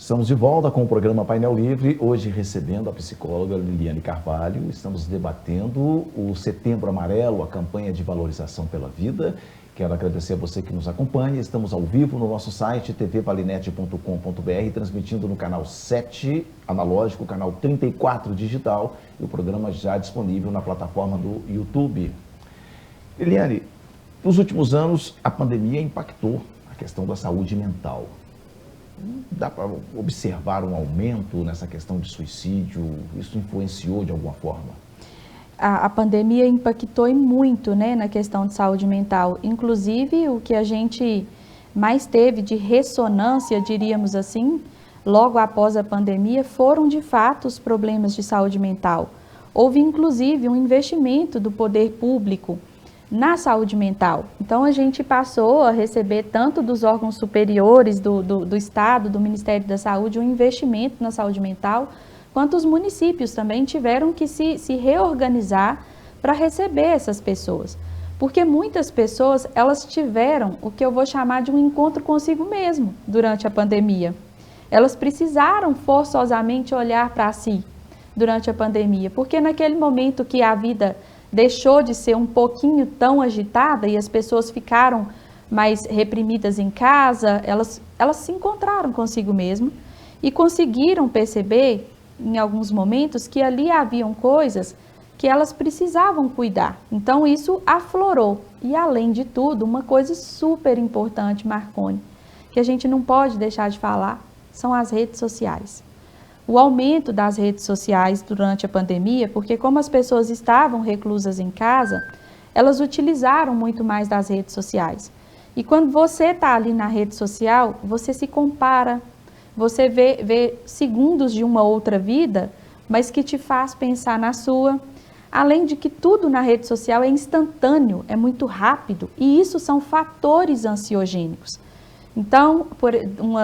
Estamos de volta com o programa Painel Livre, hoje recebendo a psicóloga Liliane Carvalho. Estamos debatendo o Setembro Amarelo, a campanha de valorização pela vida. Quero agradecer a você que nos acompanha. Estamos ao vivo no nosso site tvvalinete.com.br, transmitindo no canal 7 analógico, canal 34 digital e o programa já disponível na plataforma do YouTube. Liliane, nos últimos anos a pandemia impactou a questão da saúde mental. Dá para observar um aumento nessa questão de suicídio? Isso influenciou de alguma forma? A pandemia impactou muito, né, na questão de saúde mental. Inclusive, o que a gente mais teve de ressonância, diríamos assim, logo após a pandemia, foram de fato os problemas de saúde mental. Houve, inclusive, um investimento do poder público na saúde mental. Então, a gente passou a receber, tanto dos órgãos superiores do Estado, do Ministério da Saúde, um investimento na saúde mental, quanto os municípios também tiveram que se reorganizar para receber essas pessoas. Porque muitas pessoas, elas tiveram o que eu vou chamar de um encontro consigo mesmo durante a pandemia. Elas precisaram forçosamente olhar para si durante a pandemia, porque naquele momento que a vida deixou de ser um pouquinho tão agitada e as pessoas ficaram mais reprimidas em casa, elas se encontraram consigo mesmo e conseguiram perceber em alguns momentos que ali haviam coisas que elas precisavam cuidar. Então isso aflorou. E além de tudo, uma coisa super importante, Marconi, que a gente não pode deixar de falar, são as redes sociais. O aumento das redes sociais durante a pandemia, porque como as pessoas estavam reclusas em casa, elas utilizaram muito mais das redes sociais. E quando você está ali na rede social, você se compara, você vê segundos de uma outra vida, mas que te faz pensar na sua. Além de que tudo na rede social é instantâneo, é muito rápido, e isso são fatores ansiogênicos. Então,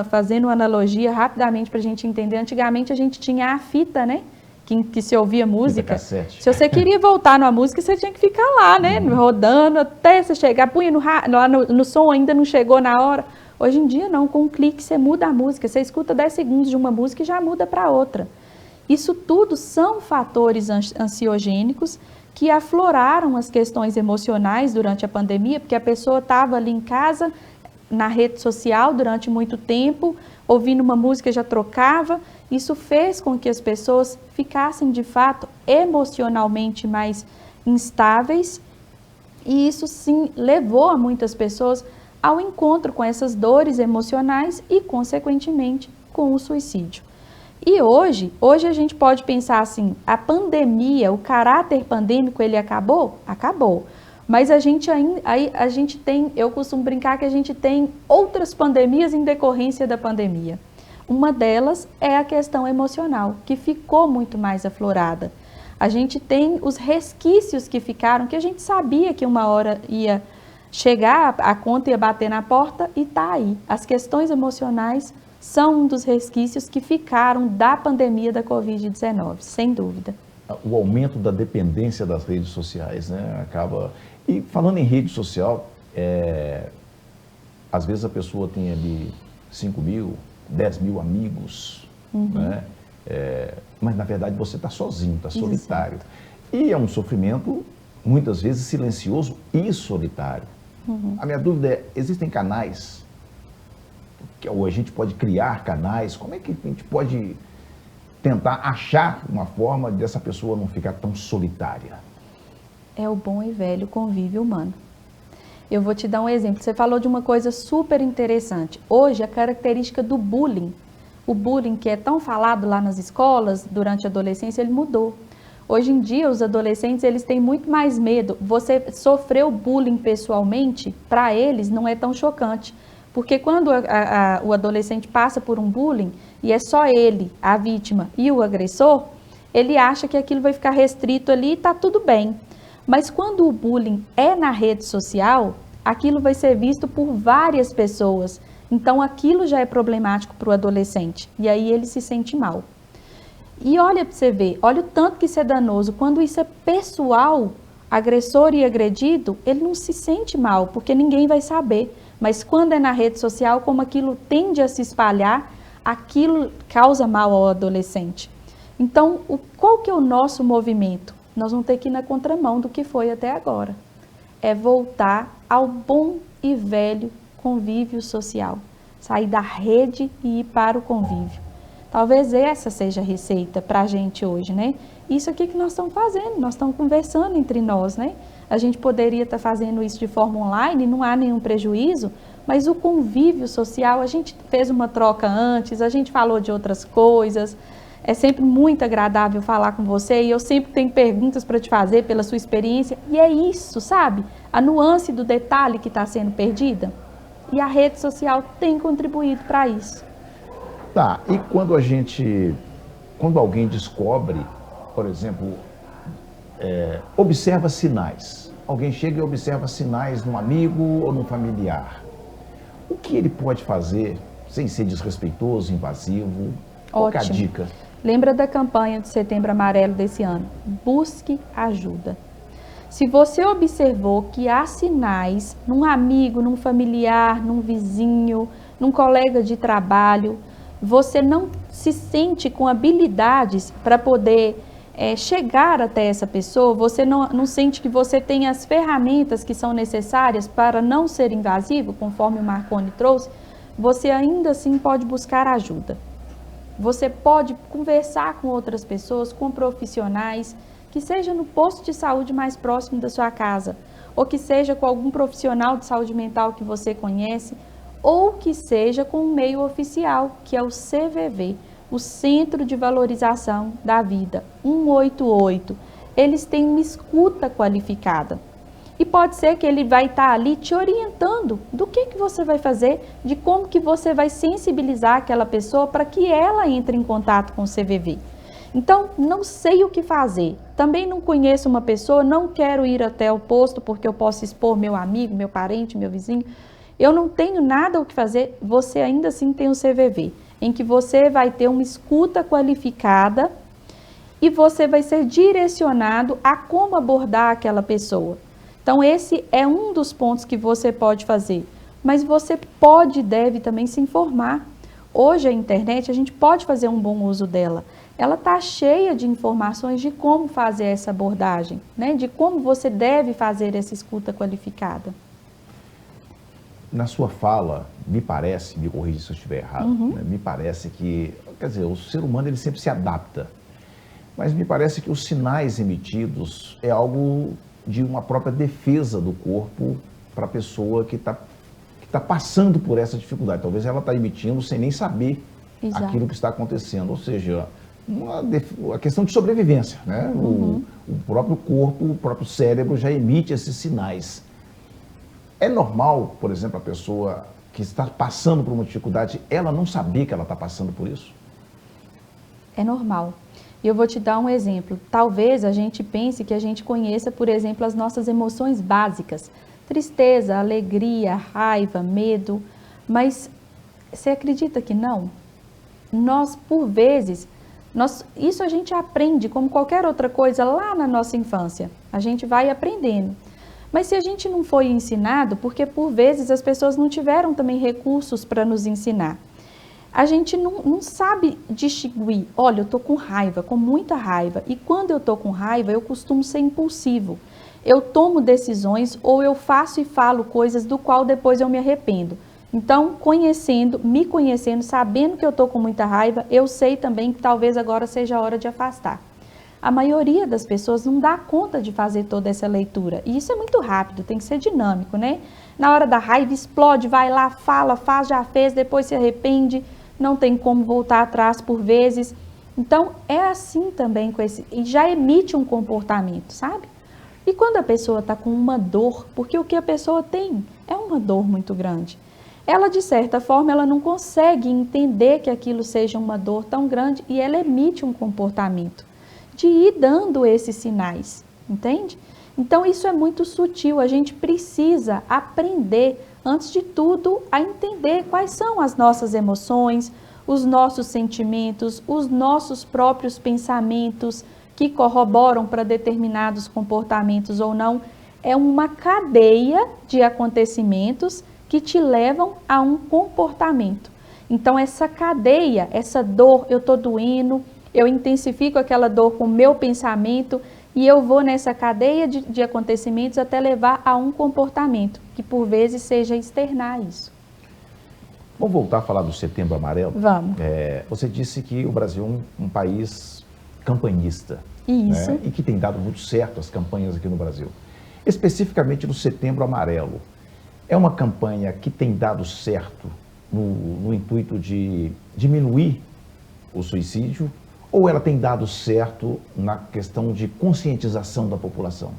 fazendo uma analogia rapidamente para a gente entender, antigamente a gente tinha a fita, né? Que se ouvia música. Se você queria voltar numa música, você tinha que ficar lá, né? Rodando até você chegar, punha no som, ainda não chegou na hora. Hoje em dia não, com um clique você muda a música, você escuta 10 segundos de uma música e já muda para outra. Isso tudo são fatores ansiogênicos que afloraram as questões emocionais durante a pandemia, porque a pessoa estava ali em casa, na rede social durante muito tempo, ouvindo uma música já trocava. Isso fez com que as pessoas ficassem de fato emocionalmente mais instáveis e isso sim levou a muitas pessoas ao encontro com essas dores emocionais e consequentemente com o suicídio. E hoje a gente pode pensar assim, a pandemia, o caráter pandêmico, ele acabou? Acabou. Mas a gente tem, eu costumo brincar que a gente tem outras pandemias em decorrência da pandemia. Uma delas é a questão emocional, que ficou muito mais aflorada. A gente tem os resquícios que ficaram, que a gente sabia que uma hora ia chegar, a conta ia bater na porta e tá aí. As questões emocionais são um dos resquícios que ficaram da pandemia da Covid-19, sem dúvida. O aumento da dependência das redes sociais, né, acaba... E falando em rede social, às vezes a pessoa tem ali 5 mil, 10 mil amigos, né? Mas na verdade você está sozinho, está solitário. E é um sofrimento muitas vezes silencioso e solitário. A minha dúvida é, existem canais, ou a gente pode criar canais, como é que a gente pode tentar achar uma forma dessa pessoa não ficar tão solitária? É o bom e velho convívio humano. Eu vou te dar um exemplo. Você falou de uma coisa super interessante. Hoje, a característica do bullying, o bullying que é tão falado lá nas escolas, durante a adolescência, ele mudou. Hoje em dia, os adolescentes, eles têm muito mais medo. Você sofreu bullying pessoalmente, para eles não é tão chocante. Porque quando o adolescente passa por um bullying, e é só ele, a vítima e o agressor, ele acha que aquilo vai ficar restrito ali e está tudo bem. Mas quando o bullying é na rede social, aquilo vai ser visto por várias pessoas. Então aquilo já é problemático para o adolescente. E aí ele se sente mal. E olha para você ver, olha o tanto que isso é danoso. Quando isso é pessoal, agressor e agredido, ele não se sente mal, porque ninguém vai saber. Mas quando é na rede social, como aquilo tende a se espalhar, aquilo causa mal ao adolescente. Então, qual que é o nosso movimento? Nós vamos ter que ir na contramão do que foi até agora. É voltar ao bom e velho convívio social. Sair da rede e ir para o convívio. Talvez essa seja a receita para a gente hoje, né? Isso aqui que nós estamos fazendo, nós estamos conversando entre nós, né? A gente poderia estar fazendo isso de forma online, não há nenhum prejuízo, mas o convívio social, a gente fez uma troca antes, a gente falou de outras coisas. É sempre muito agradável falar com você e eu sempre tenho perguntas para te fazer pela sua experiência. E é isso, sabe? A nuance do detalhe que está sendo perdida. E a rede social tem contribuído para isso. Tá, e quando alguém descobre, por exemplo, observa sinais. Alguém chega e observa sinais num amigo ou num familiar. O que ele pode fazer sem ser desrespeitoso, invasivo? Qual é a dica? Lembra da campanha de Setembro Amarelo desse ano? Busque ajuda. Se você observou que há sinais num amigo, num familiar, num vizinho, num colega de trabalho, você não se sente com habilidades para poder chegar até essa pessoa, você não sente que você tem as ferramentas que são necessárias para não ser invasivo, conforme o Marconi trouxe, você ainda assim pode buscar ajuda. Você pode conversar com outras pessoas, com profissionais, que seja no posto de saúde mais próximo da sua casa, ou que seja com algum profissional de saúde mental que você conhece, ou que seja com um meio oficial, que é o CVV, o Centro de Valorização da Vida, 188. Eles têm uma escuta qualificada. E pode ser que ele vai estar ali te orientando do que você vai fazer, de como que você vai sensibilizar aquela pessoa para que ela entre em contato com o CVV. Então, não sei o que fazer. Também não conheço uma pessoa, não quero ir até o posto porque eu posso expor meu amigo, meu parente, meu vizinho. Eu não tenho nada o que fazer, você ainda assim tem o CVV, em que você vai ter uma escuta qualificada e você vai ser direcionado a como abordar aquela pessoa. Então, esse é um dos pontos que você pode fazer, mas você pode e deve também se informar. Hoje a internet, a gente pode fazer um bom uso dela. Ela está cheia de informações de como fazer essa abordagem, né? De como você deve fazer essa escuta qualificada. Na sua fala, me parece, me corrija se eu estiver errado, né? Me parece que, quer dizer, o ser humano ele sempre se adapta, mas me parece que os sinais emitidos é algo de uma própria defesa do corpo para a pessoa que está passando por essa dificuldade. Talvez ela está emitindo sem nem saber aquilo que está acontecendo, ou seja, a questão de sobrevivência, né? O próprio corpo, o próprio cérebro já emite esses sinais. É normal, por exemplo, a pessoa que está passando por uma dificuldade, ela não saber que ela está passando por isso? É normal. E eu vou te dar um exemplo. Talvez a gente pense que a gente conheça, por exemplo, as nossas emoções básicas. Tristeza, alegria, raiva, medo. Mas você acredita que não? Nós, por vezes, isso a gente aprende como qualquer outra coisa lá na nossa infância. A gente vai aprendendo. Mas se a gente não foi ensinado, porque por vezes as pessoas não tiveram também recursos para nos ensinar. A gente não sabe distinguir, olha, eu estou com raiva, com muita raiva, e quando eu estou com raiva, eu costumo ser impulsivo. Eu tomo decisões ou eu faço e falo coisas do qual depois eu me arrependo. Então, me conhecendo, sabendo que eu estou com muita raiva, eu sei também que talvez agora seja a hora de afastar. A maioria das pessoas não dá conta de fazer toda essa leitura, e isso é muito rápido, tem que ser dinâmico, né? Na hora da raiva, explode, vai lá, fala, faz, já fez, depois se arrepende. Não tem como voltar atrás por vezes. Então, é assim também e já emite um comportamento, sabe? E quando a pessoa está com uma dor, porque o que a pessoa tem é uma dor muito grande. Ela, de certa forma, ela não consegue entender que aquilo seja uma dor tão grande e ela emite um comportamento de ir dando esses sinais, entende? Então, isso é muito sutil, a gente precisa aprender, antes de tudo, a entender quais são as nossas emoções, os nossos sentimentos, os nossos próprios pensamentos que corroboram para determinados comportamentos ou não. É uma cadeia de acontecimentos que te levam a um comportamento. Então, essa cadeia, essa dor, eu estou doendo, eu intensifico aquela dor com o meu pensamento e eu vou nessa cadeia de acontecimentos até levar a um comportamento, que por vezes seja externar isso. Vamos voltar a falar do Setembro Amarelo? Vamos. Você disse que o Brasil é um país campanhista. Isso. Né? E que tem dado muito certo as campanhas aqui no Brasil. Especificamente no Setembro Amarelo. É uma campanha que tem dado certo no intuito de diminuir o suicídio ou ela tem dado certo na questão de conscientização da população?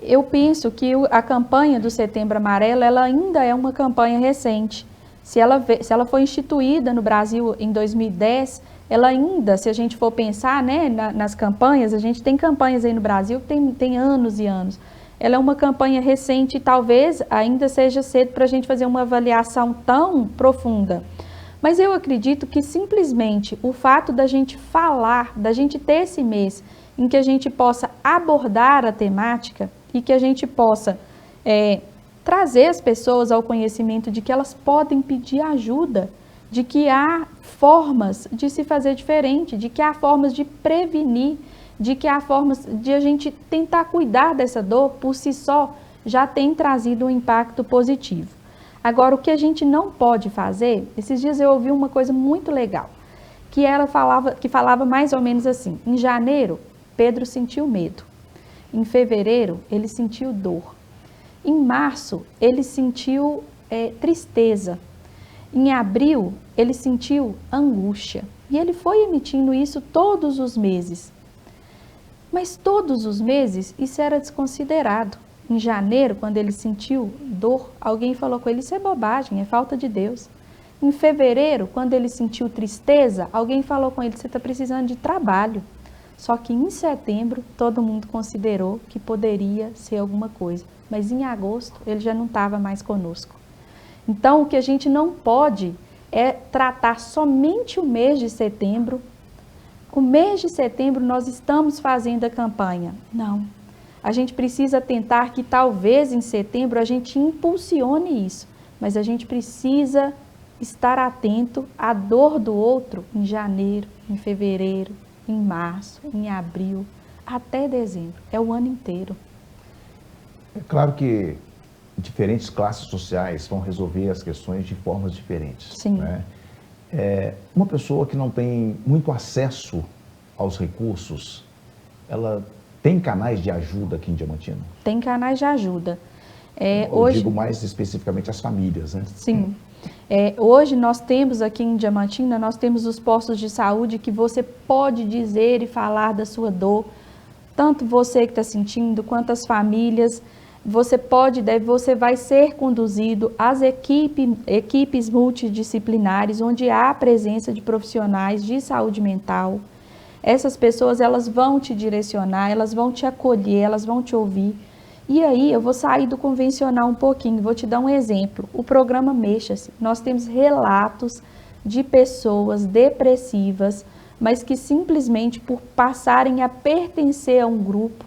Eu penso que a campanha do Setembro Amarelo, ela ainda é uma campanha recente. Se ela foi instituída no Brasil em 2010, ela ainda, se a gente for pensar, né, nas campanhas, a gente tem campanhas aí no Brasil que tem anos e anos. Ela é uma campanha recente e talvez ainda seja cedo para a gente fazer uma avaliação tão profunda. Mas eu acredito que simplesmente o fato da gente falar, da gente ter esse mês em que a gente possa abordar a temática e que a gente possa trazer as pessoas ao conhecimento de que elas podem pedir ajuda, de que há formas de se fazer diferente, de que há formas de prevenir, de que há formas de a gente tentar cuidar dessa dor por si só, já tem trazido um impacto positivo. Agora, o que a gente não pode fazer, esses dias eu ouvi uma coisa muito legal, que falava mais ou menos assim: em janeiro, Pedro sentiu medo, em fevereiro, ele sentiu dor, em março, ele sentiu tristeza, em abril, ele sentiu angústia, e ele foi emitindo isso todos os meses. Mas todos os meses isso era desconsiderado. Em janeiro, quando ele sentiu dor, alguém falou com ele: isso é bobagem, é falta de Deus. Em fevereiro, quando ele sentiu tristeza, alguém falou com ele: você está precisando de trabalho. Só que em setembro, todo mundo considerou que poderia ser alguma coisa. Mas em agosto, ele já não estava mais conosco. Então, o que a gente não pode é tratar somente o mês de setembro. O mês de setembro nós estamos fazendo a campanha. Não. A gente precisa tentar que talvez em setembro a gente impulsione isso. Mas a gente precisa estar atento à dor do outro em janeiro, em fevereiro, em março, em abril, até dezembro. É o ano inteiro. É claro que diferentes classes sociais vão resolver as questões de formas diferentes. Sim. Né? Uma pessoa que não tem muito acesso aos recursos, ela tem canais de ajuda aqui em Diamantina? Tem canais de ajuda. Eu digo mais especificamente as famílias, né? Sim. Hoje nós temos aqui em Diamantina, nós temos os postos de saúde que você pode dizer e falar da sua dor, tanto você que está sentindo, quanto as famílias. Você vai ser conduzido às equipes multidisciplinares, onde há a presença de profissionais de saúde mental. Essas pessoas, elas vão te direcionar, elas vão te acolher, elas vão te ouvir. E aí, eu vou sair do convencional um pouquinho, vou te dar um exemplo. O programa Mexa-se, nós temos relatos de pessoas depressivas, mas que simplesmente por passarem a pertencer a um grupo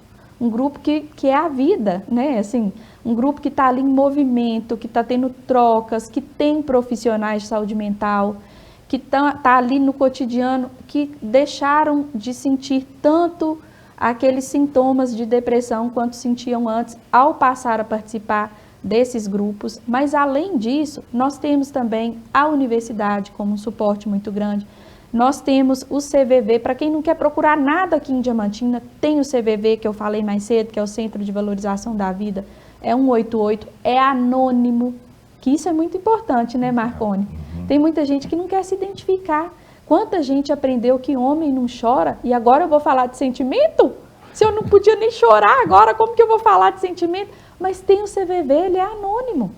que é a vida, né? Assim, um grupo que está ali em movimento, que está tendo trocas, que tem profissionais de saúde mental, que está ali no cotidiano, que deixaram de sentir tanto aqueles sintomas de depressão quanto sentiam antes ao passar a participar desses grupos. Mas além disso, nós temos também a universidade como um suporte muito grande. Nós temos o CVV, para quem não quer procurar nada aqui em Diamantina, tem o CVV que eu falei mais cedo, que é o Centro de Valorização da Vida, é 188, é anônimo, que isso é muito importante, né, Marconi? Tem muita gente que não quer se identificar. Quanta gente aprendeu que homem não chora e agora eu vou falar de sentimento? Se eu não podia nem chorar agora, como que eu vou falar de sentimento? Mas tem o CVV, ele é anônimo.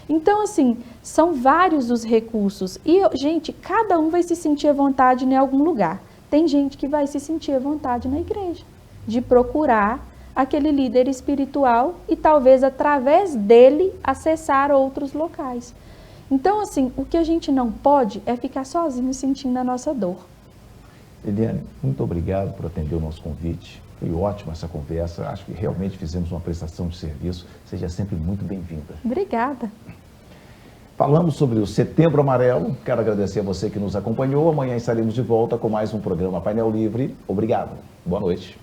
Então, assim, são vários os recursos e, gente, cada um vai se sentir à vontade em algum lugar. Tem gente que vai se sentir à vontade na igreja, de procurar aquele líder espiritual e talvez através dele acessar outros locais. Então, assim, o que a gente não pode é ficar sozinho sentindo a nossa dor. Eliane, muito obrigado por atender o nosso convite. Foi ótima essa conversa. Acho que realmente fizemos uma prestação de serviço. Seja sempre muito bem-vinda. Obrigada. Falamos sobre o Setembro Amarelo. Quero agradecer a você que nos acompanhou. Amanhã estaremos de volta com mais um programa Painel Livre. Obrigado. Boa noite.